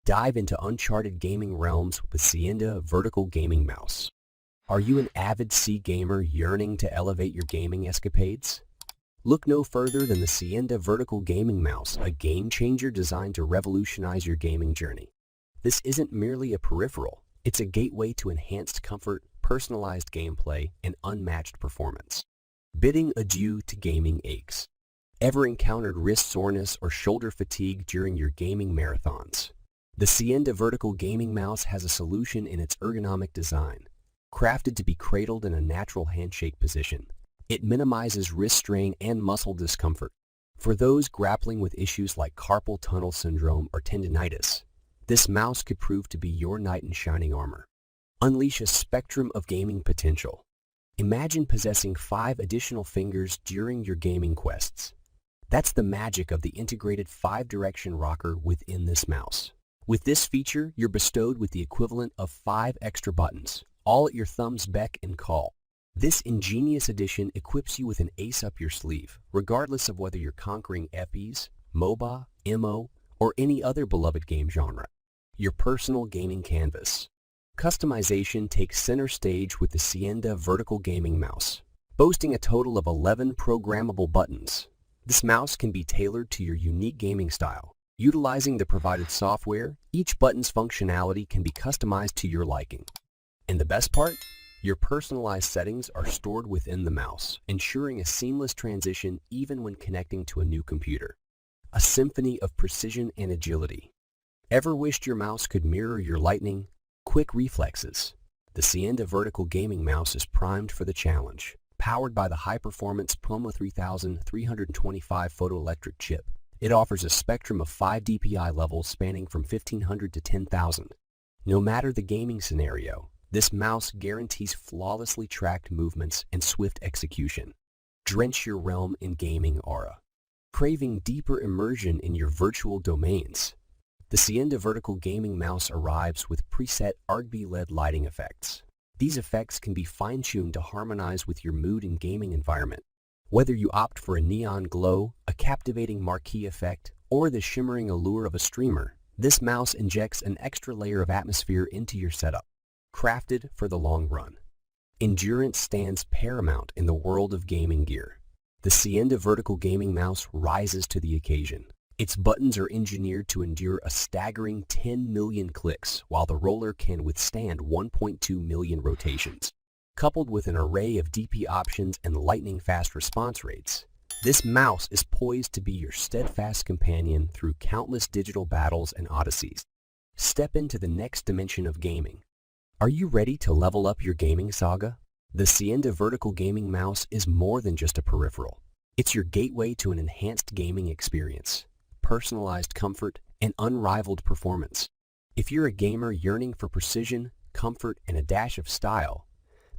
Dive into uncharted gaming realms with Sienda Vertical Gaming Mouse. Are you an avid C gamer yearning to elevate your gaming escapades? Look no further than the Sienda Vertical Gaming Mouse, a game changer designed to revolutionize your gaming journey. This isn't merely a peripheral, it's a gateway to enhanced comfort, personalized gameplay, and unmatched performance. Bidding adieu to gaming aches. Ever encountered wrist soreness or shoulder fatigue during your gaming marathons? The Sienda Vertical Gaming Mouse has a solution in its ergonomic design. Crafted to be cradled in a natural handshake position, it minimizes wrist strain and muscle discomfort. For those grappling with issues like carpal tunnel syndrome or tendinitis, this mouse could prove to be your knight in shining armor. Unleash a spectrum of gaming potential. Imagine possessing 5 additional fingers during your gaming quests. That's the magic of the integrated 5-direction rocker within this mouse. With this feature, you're bestowed with the equivalent of 5 extra buttons, all at your thumb's beck and call. This ingenious addition equips you with an ace up your sleeve, regardless of whether you're conquering FEs, MOBA, MO, or any other beloved game genre. Your personal gaming canvas. Customization takes center stage with the Sienda Vertical Gaming Mouse. Boasting a total of 11 programmable buttons, this mouse can be tailored to your unique gaming style. Utilizing the provided software, each button's functionality can be customized to your liking. And the best part? Your personalized settings are stored within the mouse, ensuring a seamless transition even when connecting to a new computer. A symphony of precision and agility. Ever wished your mouse could mirror your lightning, quick reflexes? The Sienda Vertical Gaming Mouse is primed for the challenge. Powered by the high-performance Puma 3325 photoelectric chip, it offers a spectrum of 5 DPI levels spanning from 1500 to 10,000. No matter the gaming scenario, this mouse guarantees flawlessly tracked movements and swift execution. Drench your realm in gaming aura. Craving deeper immersion in your virtual domains? The Sienda Vertical Gaming Mouse arrives with preset RGB-led lighting effects. These effects can be fine-tuned to harmonize with your mood and gaming environment. Whether you opt for a neon glow, a captivating marquee effect, or the shimmering allure of a streamer, this mouse injects an extra layer of atmosphere into your setup. Crafted for the long run. Endurance stands paramount in the world of gaming gear. The Sienda Vertical Gaming Mouse rises to the occasion. Its buttons are engineered to endure a staggering 10 million clicks, while the roller can withstand 1.2 million rotations. Coupled with an array of DP options and lightning-fast response rates, this mouse is poised to be your steadfast companion through countless digital battles and odysseys. Step into the next dimension of gaming. Are you ready to level up your gaming saga? The Sienda Vertical Gaming Mouse is more than just a peripheral. It's your gateway to an enhanced gaming experience, personalized comfort, and unrivaled performance. If you're a gamer yearning for precision, comfort, and a dash of style,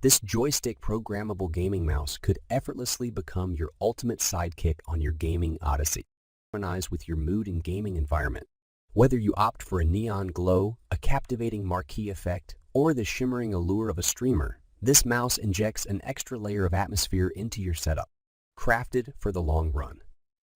this Joystick Programmable Gaming Mouse could effortlessly become your ultimate sidekick on your gaming odyssey. Harmonize with your mood and gaming environment. Whether you opt for a neon glow, a captivating marquee effect, or the shimmering allure of a streamer, this mouse injects an extra layer of atmosphere into your setup. Crafted for the long run.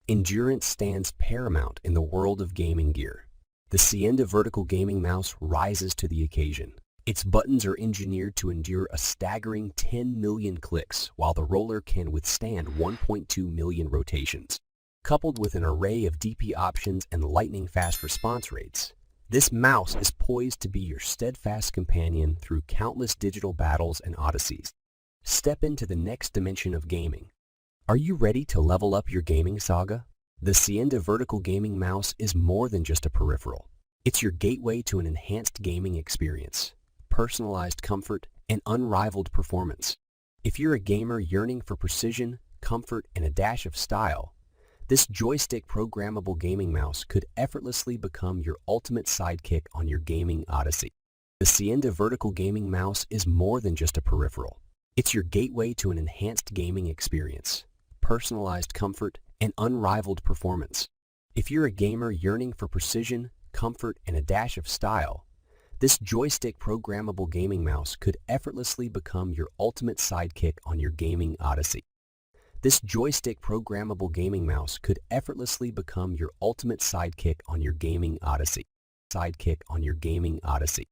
Endurance stands paramount in the world of gaming gear. The Sienda Vertical Gaming Mouse rises to the occasion. Its buttons are engineered to endure a staggering 10 million clicks, while the roller can withstand 1.2 million rotations. Coupled with an array of DP options and lightning-fast response rates, this mouse is poised to be your steadfast companion through countless digital battles and odysseys. Step into the next dimension of gaming. Are you ready to level up your gaming saga? The Sienda Vertical Gaming Mouse is more than just a peripheral. It's your gateway to an enhanced gaming experience, personalized comfort, and unrivaled performance. If you're a gamer yearning for precision, comfort, and a dash of style, this Joystick Programmable Gaming Mouse could effortlessly become your ultimate sidekick on your gaming odyssey. The Sienda Vertical Gaming Mouse is more than just a peripheral. It's your gateway to an enhanced gaming experience, personalized comfort, and unrivaled performance. If you're a gamer yearning for precision, comfort, and a dash of style, this Joystick Programmable Gaming Mouse could effortlessly become your ultimate sidekick on your gaming odyssey. This Joystick Programmable Gaming Mouse could effortlessly become your ultimate sidekick on your gaming odyssey. sidekick on your gaming odyssey.